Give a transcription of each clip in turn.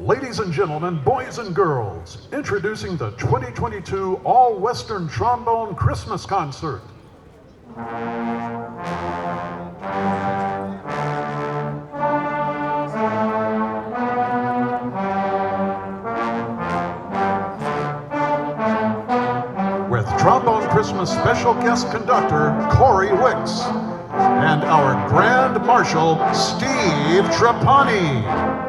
Ladies and gentlemen, boys and girls, introducing the 2022 All-Western Trombone Christmas Concert. With Trombone Christmas special guest conductor, Wicks, and our Grand Marshal, Steve Trapani.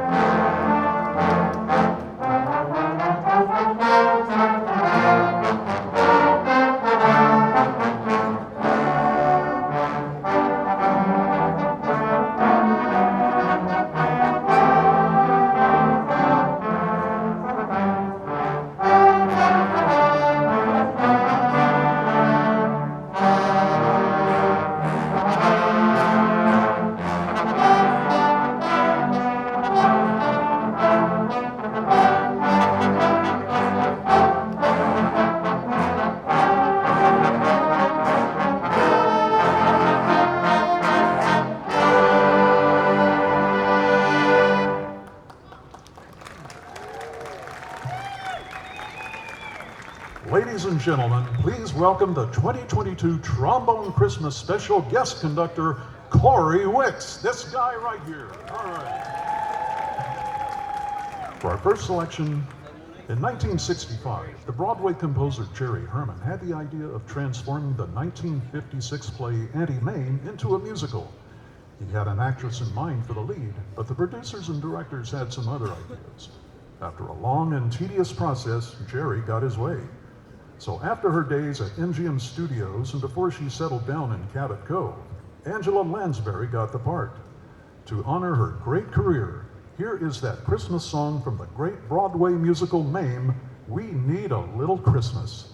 Ladies and gentlemen, please welcome the 2022 Trombone Christmas Special Guest Conductor, Wicks. This guy right here. All right. For our first selection, in 1965, the Broadway composer Jerry Herman had the idea of transforming the 1956 play Annie-Main into a musical. He had an actress in mind for the lead, but the producers and directors had some other ideas. After a long and tedious process, Jerry got his way. So after her days at MGM Studios and before she settled down in Cabot Cove, Angela Lansbury got the part. To honor her great career, here is that Christmas song from the great Broadway musical Mame, We Need a Little Christmas.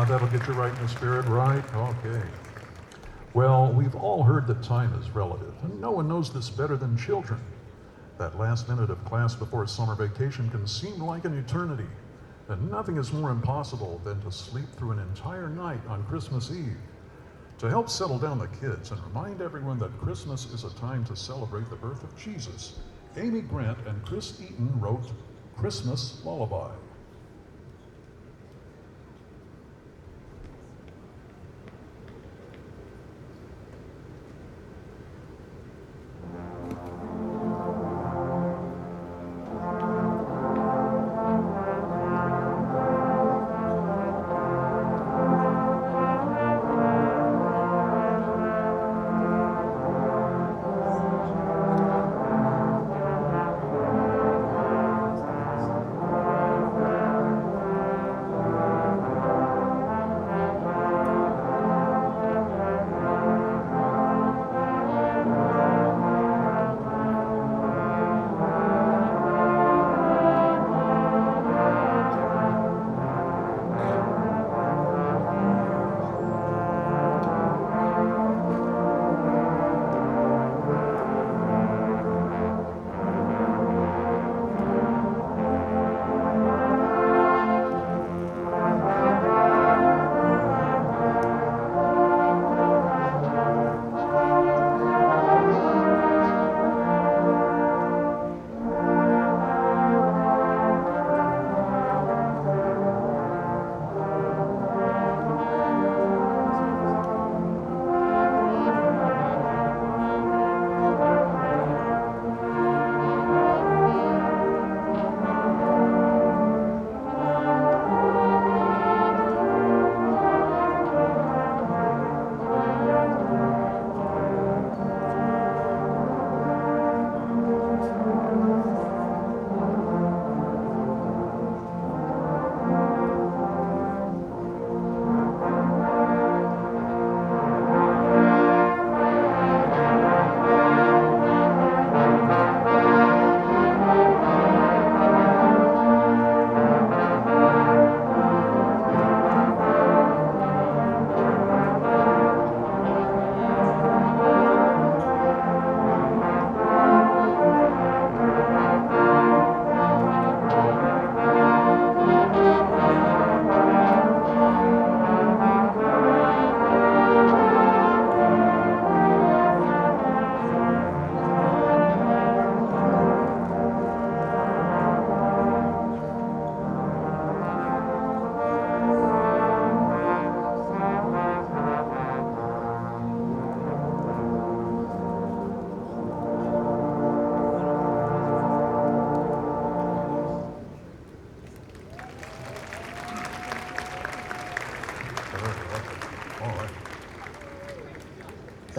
That'll get you right in the spirit, right? Okay. Well, we've all heard that time is relative, and no one knows this better than children. That last minute of class before summer vacation can seem like an eternity, and nothing is more impossible than to sleep through an entire night on Christmas Eve. To help settle down the kids and remind everyone that Christmas is a time to celebrate the birth of Jesus, Amy Grant and Chris Eaton wrote Christmas Lullaby.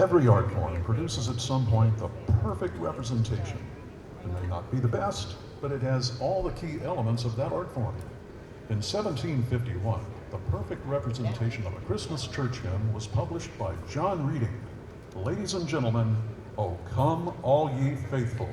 Every art form produces at some point the perfect representation. It may not be the best, but it has all the key elements of that art form. In 1751, the perfect representation of a Christmas church hymn was published by John Reading. Ladies and gentlemen, O come all ye faithful.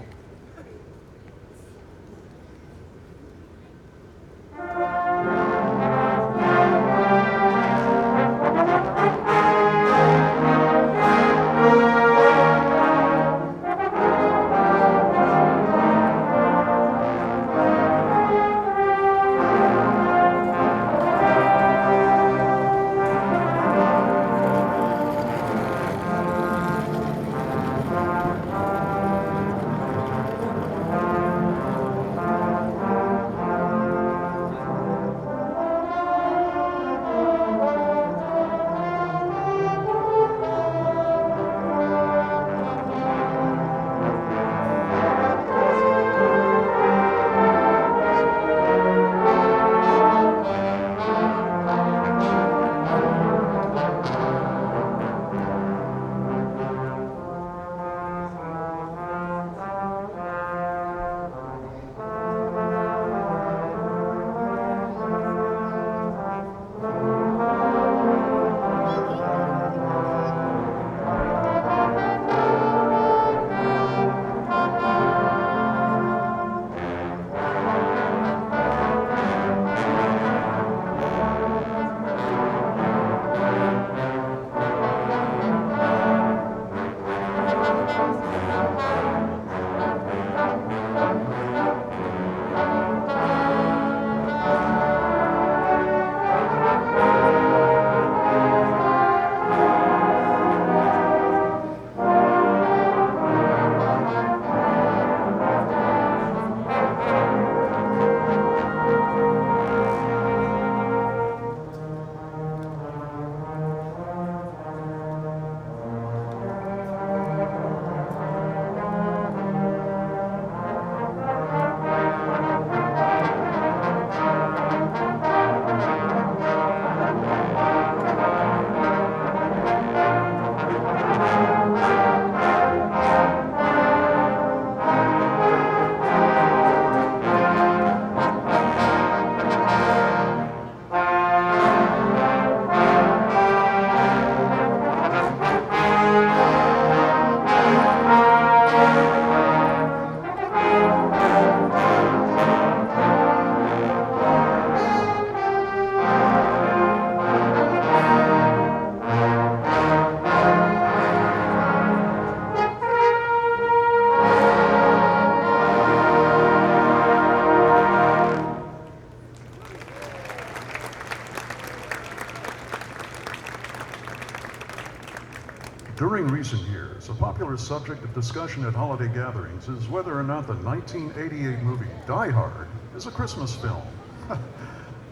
During recent years, a popular subject of discussion at holiday gatherings is whether or not the 1988 movie Die Hard is a Christmas film.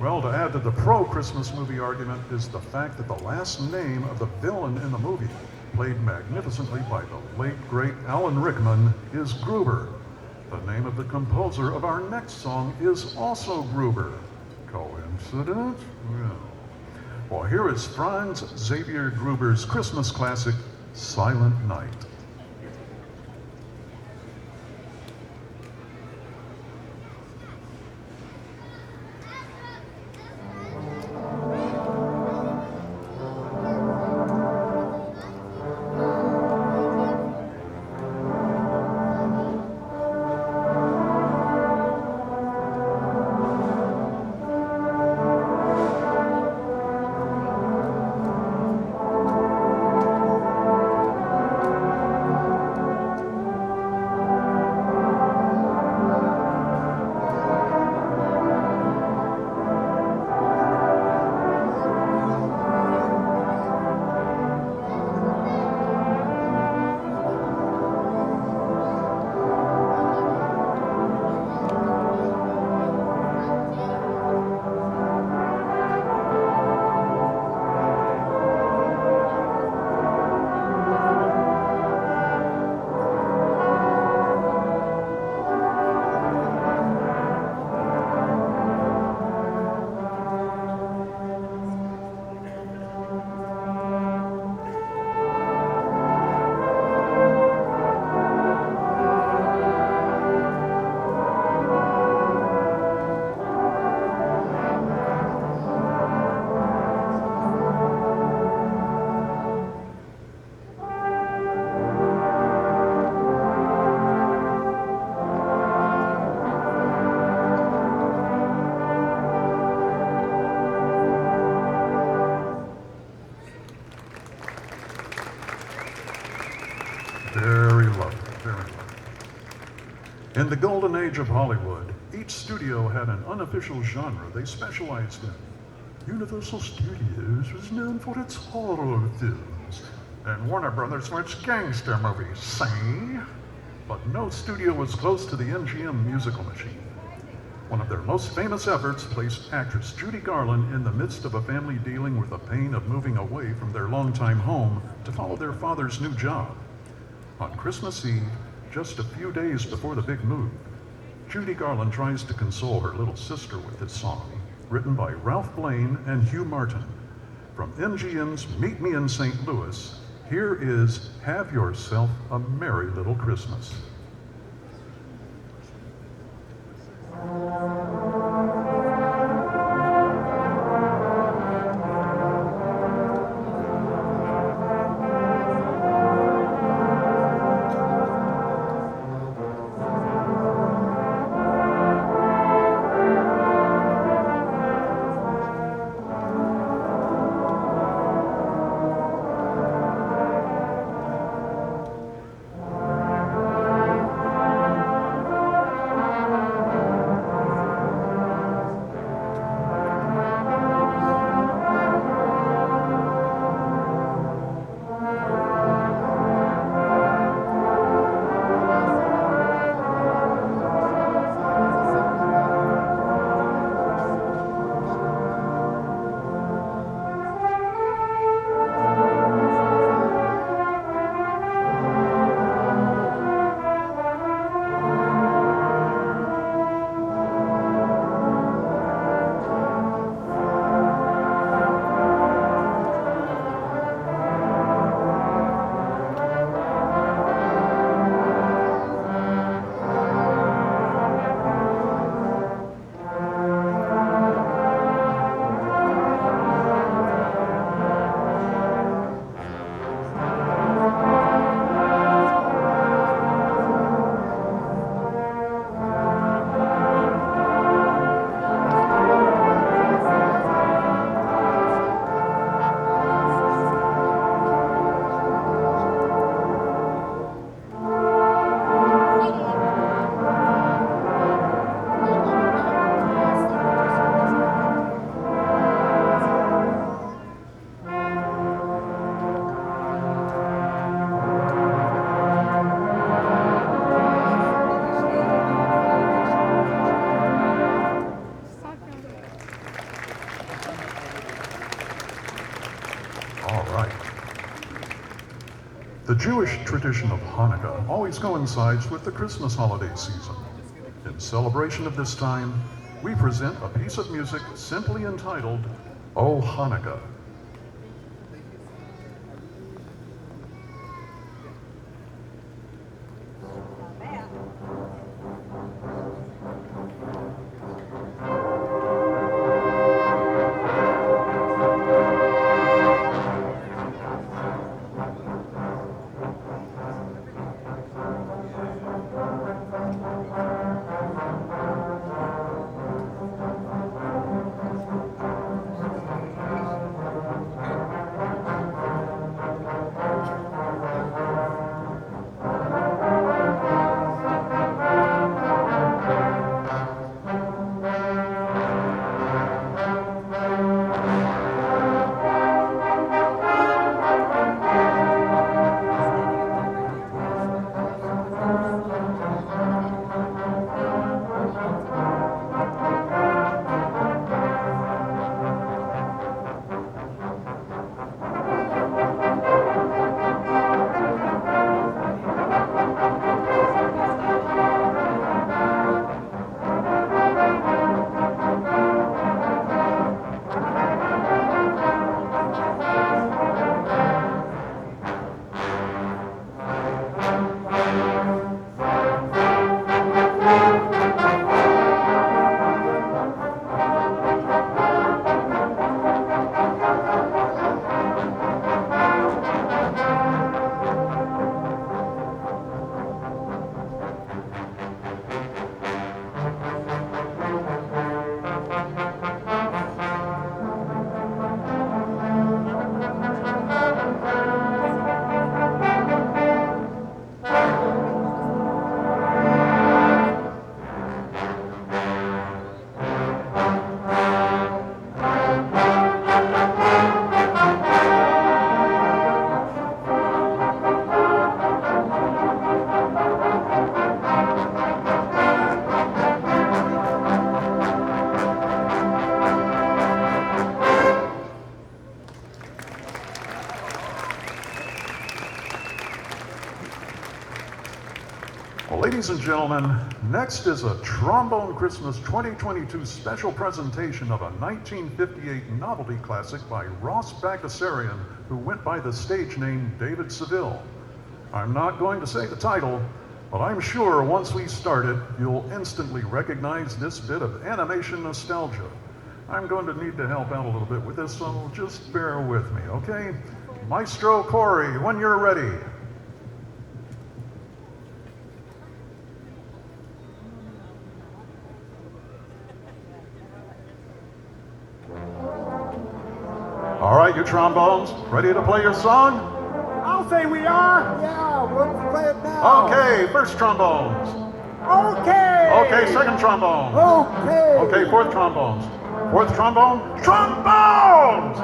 Well, to add to the pro-Christmas movie argument is the fact that the last name of the villain in the movie, played magnificently by the late, great Alan Rickman, is Gruber. The name of the composer of our next song is also Gruber. Coincidence? Well, here is Franz Xavier Gruber's Christmas classic, Silent Night. Very lovely, very lovely. In the golden age of Hollywood, each studio had an unofficial genre they specialized in. Universal Studios was known for its horror films, and Warner Brothers for its gangster movies, see? But no studio was close to the MGM musical machine. One of their most famous efforts placed actress Judy Garland in the midst of a family dealing with the pain of moving away from their longtime home to follow their father's new job. On Christmas Eve, just a few days before the big move, Judy Garland tries to console her little sister with this song, written by Ralph Blaine and Hugh Martin. From MGM's Meet Me in St. Louis, here is Have Yourself a Merry Little Christmas. The Jewish tradition of Hanukkah always coincides with the Christmas holiday season. In celebration of this time, we present a piece of music simply entitled, O Hanukkah. Well, ladies and gentlemen, next is a Trombone Christmas 2022 special presentation of a 1958 novelty classic by Ross Bagdasarian, who went by the stage name David Seville. I'm not going to say the title, but I'm sure once we start it, you'll instantly recognize this bit of animation nostalgia. I'm going to need to help out a little bit with this, so just bear with me, okay? Maestro Corey, when you're ready. All right, you trombones, ready to play your song? I'll say we are. Yeah, we'll play it now. Okay, first trombones. Okay. Okay, second trombone. Okay. Okay, fourth trombones. Fourth trombone. Trombones!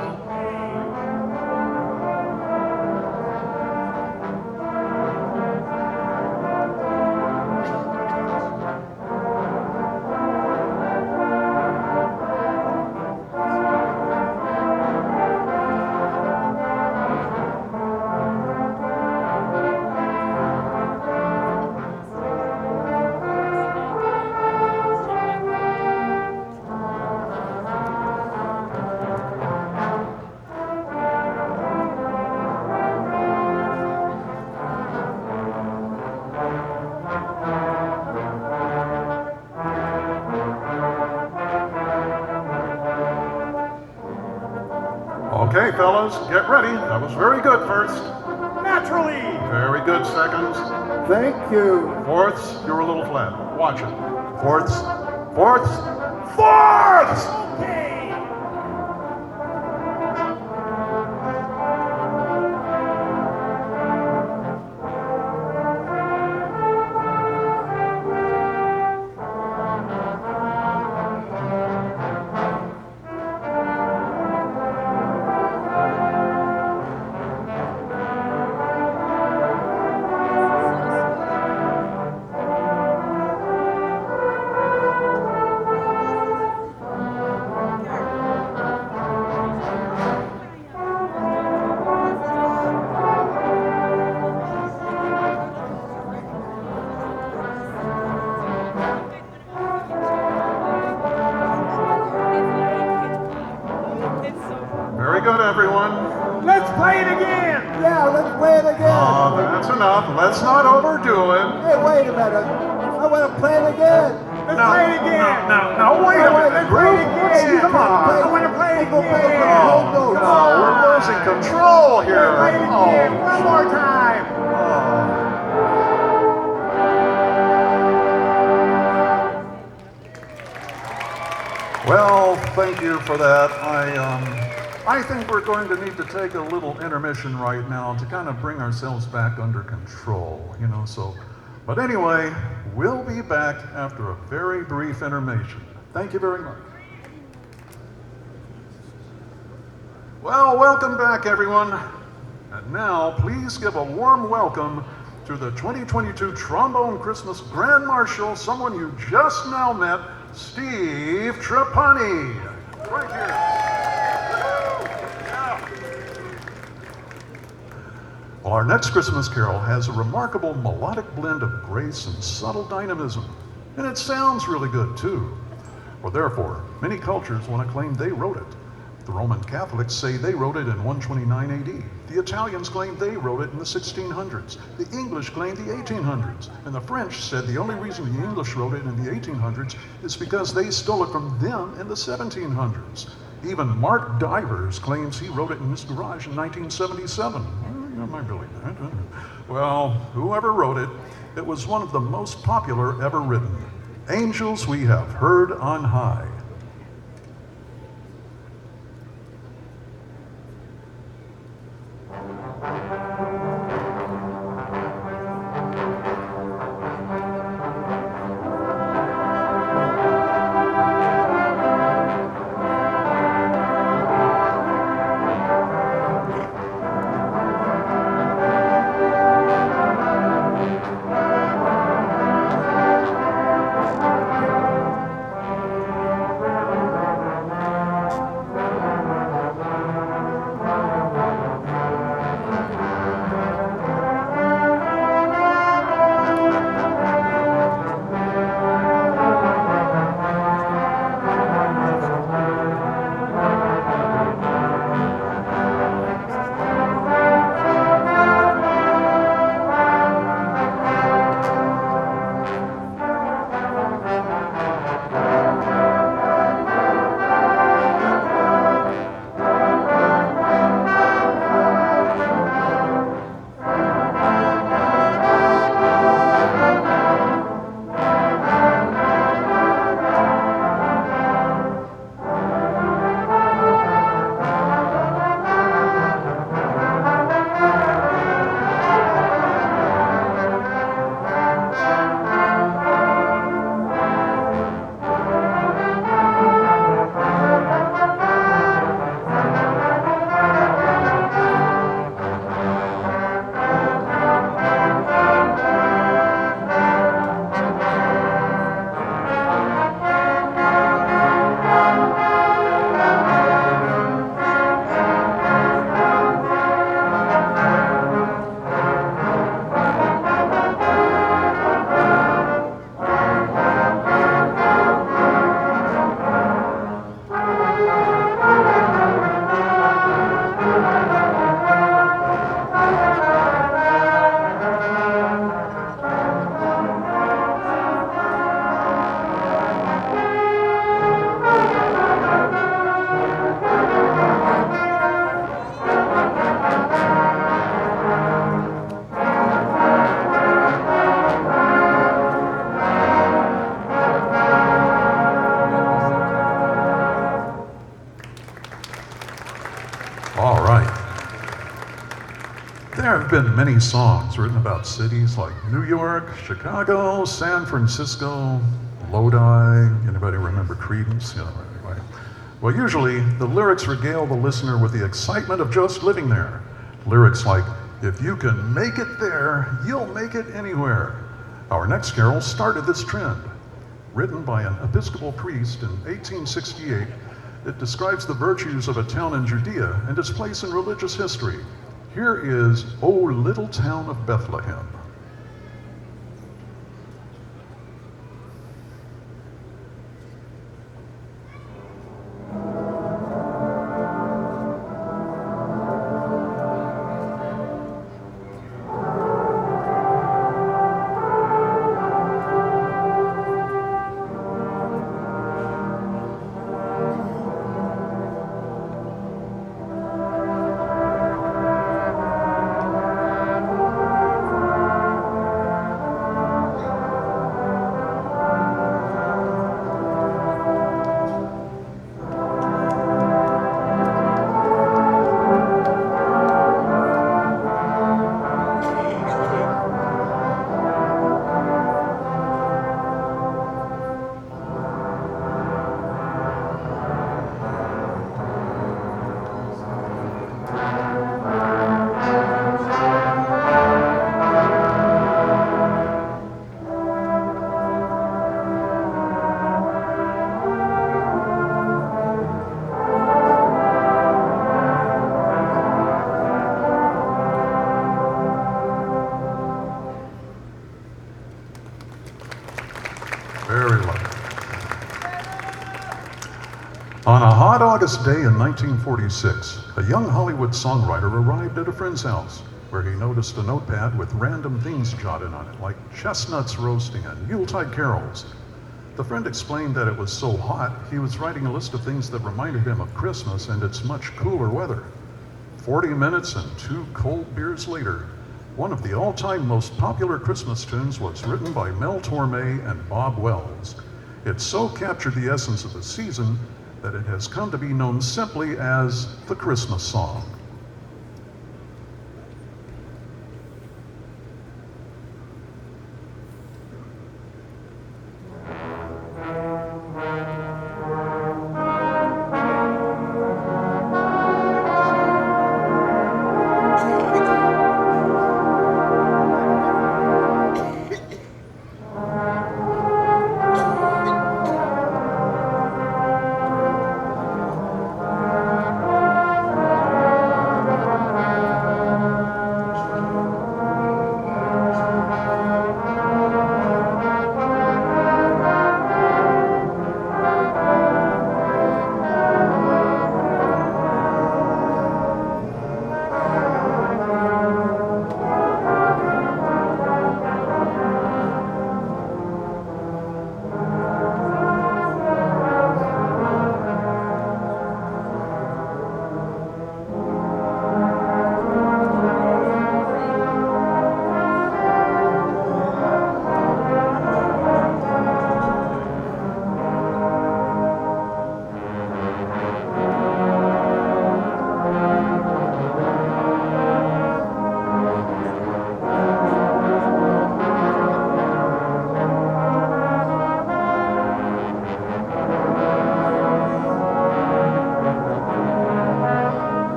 Okay, fellas, get ready. That was very good first. Naturally. Very good seconds. Thank you. Fourths, you're a little flat. Watch it. Fourths, fourths, fourths! Okay. Very good, everyone. Let's play it again. Yeah, let's play it again. Oh, that's enough. Let's not overdo it. Hey, wait a minute. I want to play it again. Let's play it again. No, wait a minute. Let's play it Group, again. come on. I want to play it Go play it again. again. No, No, no, we're losing control here. Play it again. One more time. Well, thank you for that. I think we're going to need to take a little intermission right now to kind of bring ourselves back under control, but anyway, we'll be back after a very brief intermission. Thank you very much. Well, welcome back, everyone. And now, please give a warm welcome to the 2022 Trombone Christmas Grand Marshal, someone you just now met, Steve Trapani. Right here. Well, our next Christmas carol has a remarkable melodic blend of grace and subtle dynamism, and it sounds really good too. Well, therefore, many cultures want to claim they wrote it. The Roman Catholics say they wrote it in 129 AD. The Italians claim they wrote it in the 1600s. The English claim the 1800s. And the French said the only reason the English wrote it in the 1800s is because they stole it from them in the 1700s. Even Mark Divers claims he wrote it in his garage in 1977. Am I really that? Well, whoever wrote it, it was one of the most popular ever written. Angels we have heard on high. been many songs written about cities like New York, Chicago, San Francisco, Lodi. Anybody remember Creedence? Yeah, anyway. Well, usually the lyrics regale the listener with the excitement of just living there. Lyrics like, if you can make it there, you'll make it anywhere. Our next carol started this trend. Written by an Episcopal priest in 1868, it describes the virtues of a town in Judea and its place in religious history. Here is O Little Town of Bethlehem. On a hot August day in 1946, a young Hollywood songwriter arrived at a friend's house where he noticed a notepad with random things jotted on it, like chestnuts roasting and Yuletide carols. The friend explained that it was so hot, he was writing a list of things that reminded him of Christmas and its much cooler weather. 40 minutes and 2 cold beers later, one of the all-time most popular Christmas tunes was written by Mel Torme and Bob Wells. It so captured the essence of the season that it has come to be known simply as the Christmas song.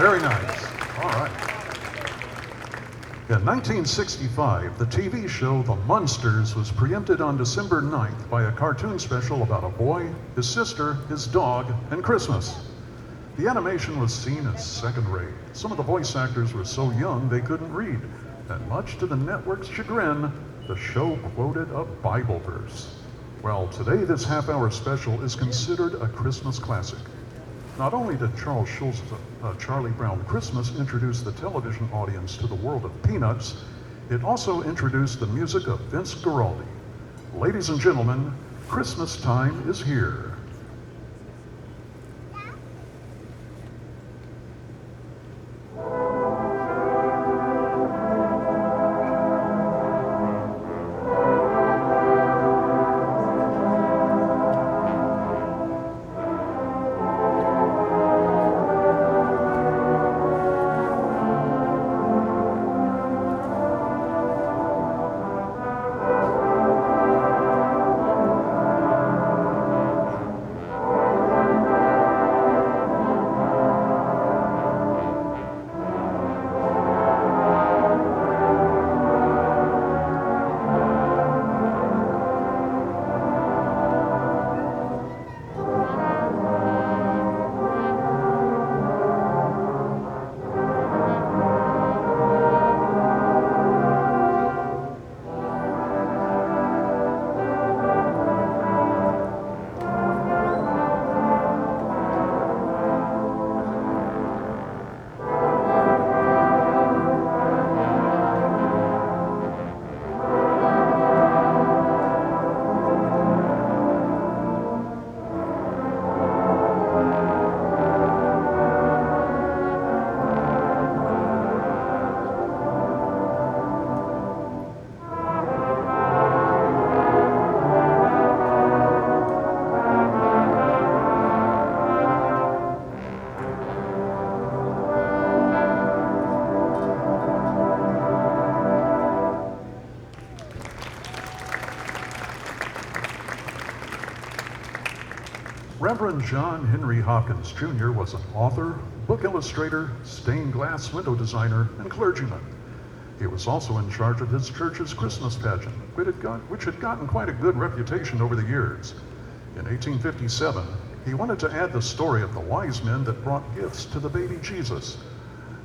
Very nice. All right. In 1965, the TV show The Munsters was preempted on December 9th by a cartoon special about a boy, his sister, his dog, and Christmas. The animation was seen as second-rate. Some of the voice actors were so young they couldn't read, and much to the network's chagrin, the show quoted a Bible verse. Well, today this half-hour special is considered a Christmas classic. Not only did Charles Schulz's Charlie Brown Christmas introduce the television audience to the world of Peanuts, it also introduced the music of Vince Guaraldi. Ladies and gentlemen, Christmas time is here. Reverend John Henry Hopkins Jr. was an author, book illustrator, stained glass window designer, and clergyman. He was also in charge of his church's Christmas pageant, which had gotten quite a good reputation over the years. In 1857, he wanted to add the story of the wise men that brought gifts to the baby Jesus.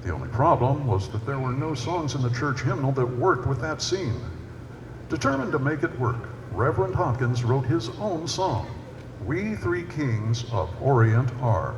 The only problem was that there were no songs in the church hymnal that worked with that scene. Determined to make it work, Reverend Hopkins wrote his own song, "We Three Kings of Orient Are."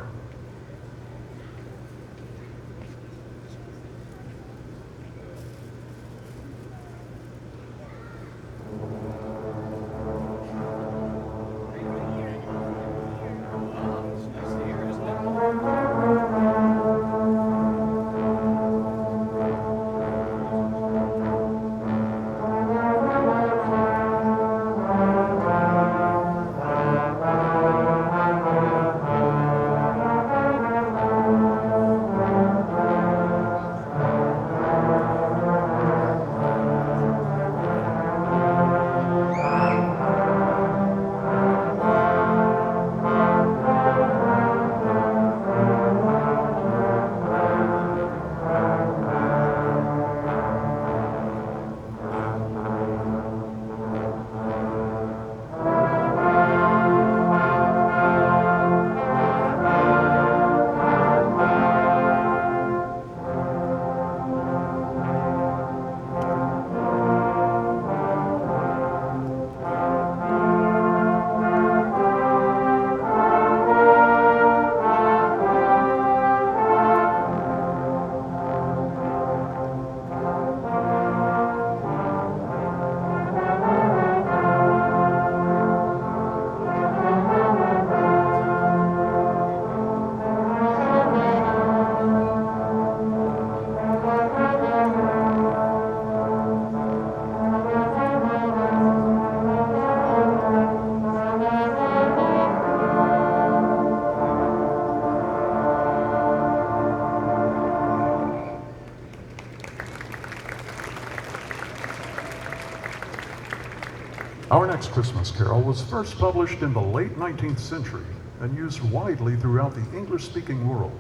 Our next Christmas carol was first published in the late 19th century and used widely throughout the English-speaking world.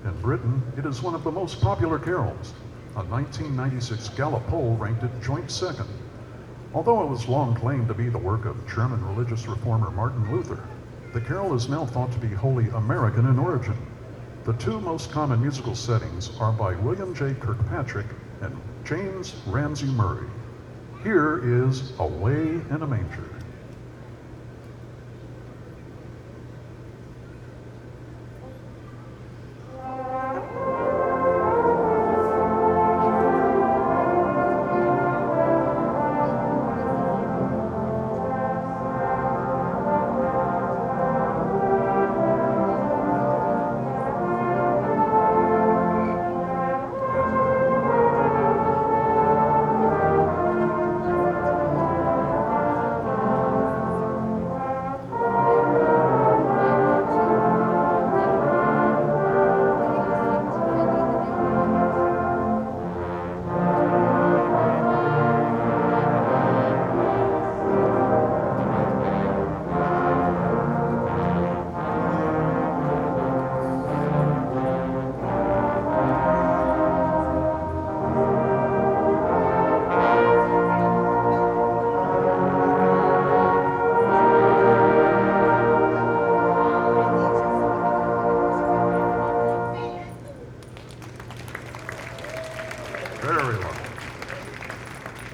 In Britain, it is one of the most popular carols. A 1996 Gallup poll ranked it joint second. Although it was long claimed to be the work of German religious reformer Martin Luther, the carol is now thought to be wholly American in origin. The two most common musical settings are by William J. Kirkpatrick and James Ramsey Murray. Here is Away in a Manger.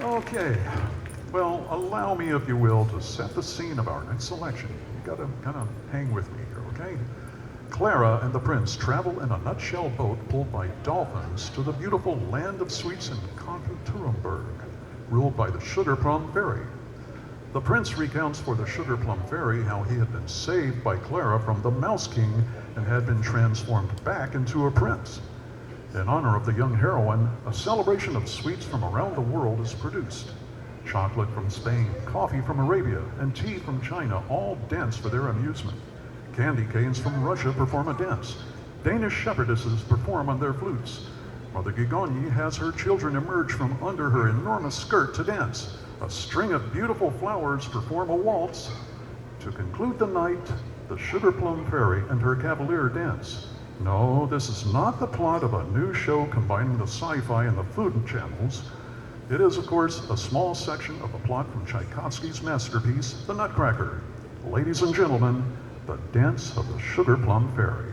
Okay, well, allow me, if you will, to set the scene of our next selection. You gotta kind of hang with me here, okay? Clara and the prince travel in a nutshell boat pulled by dolphins to the beautiful land of sweets in Conductor, ruled by the Sugar Plum Fairy. The prince recounts for the Sugar Plum Fairy how he had been saved by Clara from the Mouse King and had been transformed back into a prince. In honor of the young heroine, a celebration of sweets from around the world is produced. Chocolate from Spain, coffee from Arabia, and tea from China all dance for their amusement. Candy canes from Russia perform a dance. Danish shepherdesses perform on their flutes. Mother Gigoni has her children emerge from under her enormous skirt to dance. A string of beautiful flowers perform a waltz. To conclude the night, the Sugar Plum Fairy and her cavalier dance. No, this is not the plot of a new show combining the sci-fi and the food channels. It is, of course, a small section of the plot from Tchaikovsky's masterpiece, The Nutcracker. Ladies and gentlemen, the Dance of the Sugar Plum Fairy.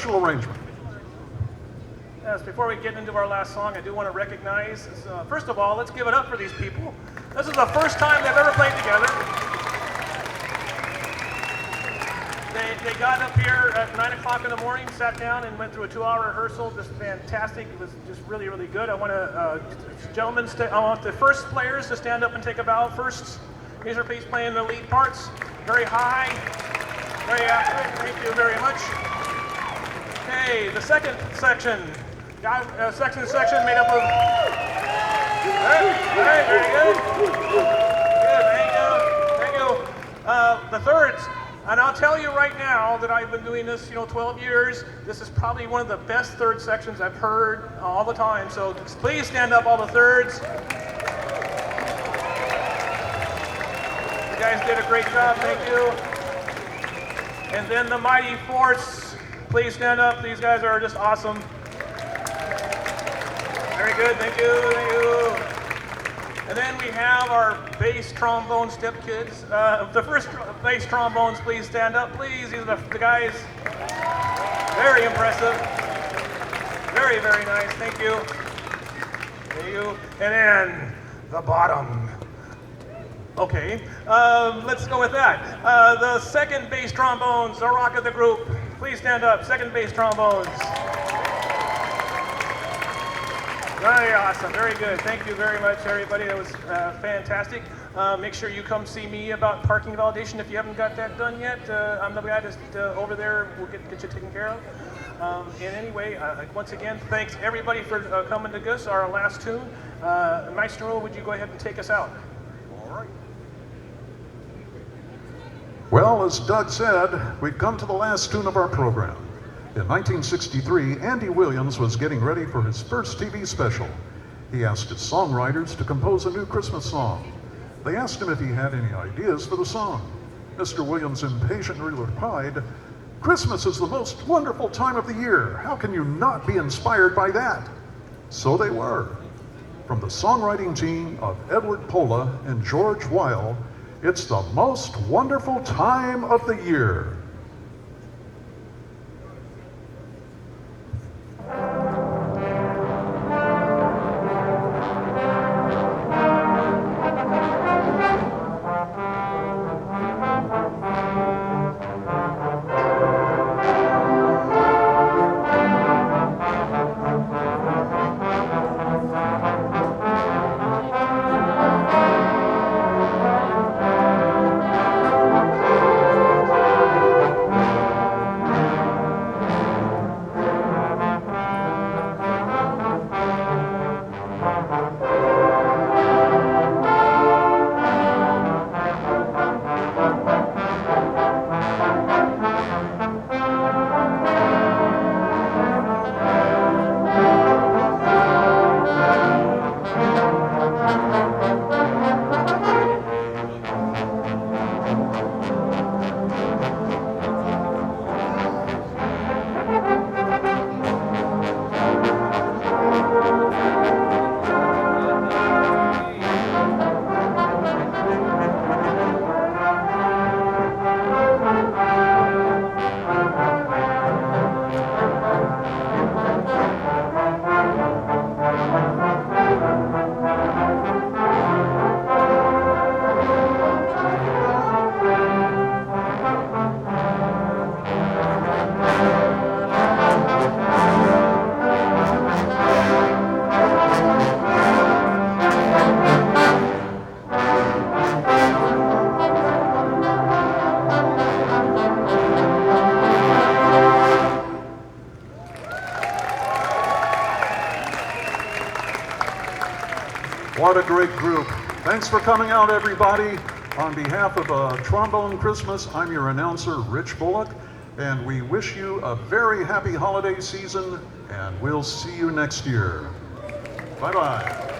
Arrangement. Yes, before we get into our last song, I do want to recognize, first of all, let's give it up for these people. This is the first time they've ever played together. They got up here at 9 o'clock in the morning, sat down and went through a 2-hour rehearsal. Just fantastic. It was just really, really good. I want to, gentlemen, I want the first players to stand up and take a bow first. These are please playing the lead parts. Very high, very accurate. Thank you very much. Okay, the second section. Section made up of... All right, very good. Good, thank you. The thirds. And I'll tell you right now that I've been doing this, 12 years. This is probably one of the best third sections I've heard all the time. So please stand up, all the thirds. You guys did a great job, thank you. And then the mighty fourths, please stand up. These guys are just awesome. Very good, thank you. And then we have our bass trombone step kids. The first bass trombones, please stand up, please. These are the guys. Very impressive. Very, very nice. Thank you. Thank you. And then the bottom. Okay, let's go with that. The second bass trombones, the rock of the group. Please stand up. Second bass trombones. Very awesome, very good. Thank you very much, everybody. That was fantastic. Make sure you come see me about parking validation if you haven't got that done yet. I'm the guy just over there. We'll get you taken care of. And anyway, once again, thanks everybody for coming to us. Our last tune. Maestro, would you go ahead and take us out? All right. Well, as Doug said, we've come to the last tune of our program. In 1963, Andy Williams was getting ready for his first TV special. He asked his songwriters to compose a new Christmas song. They asked him if he had any ideas for the song. Mr. Williams impatiently replied, "Christmas is the most wonderful time of the year. How can you not be inspired by that?" So they were. From the songwriting team of Edward Pola and George Weil, it's the most wonderful time of the year. What a great group. Thanks for coming out, everybody. On behalf of Trombone Christmas, I'm your announcer, Rich Bullock, and we wish you a very happy holiday season, and we'll see you next year. Bye-bye.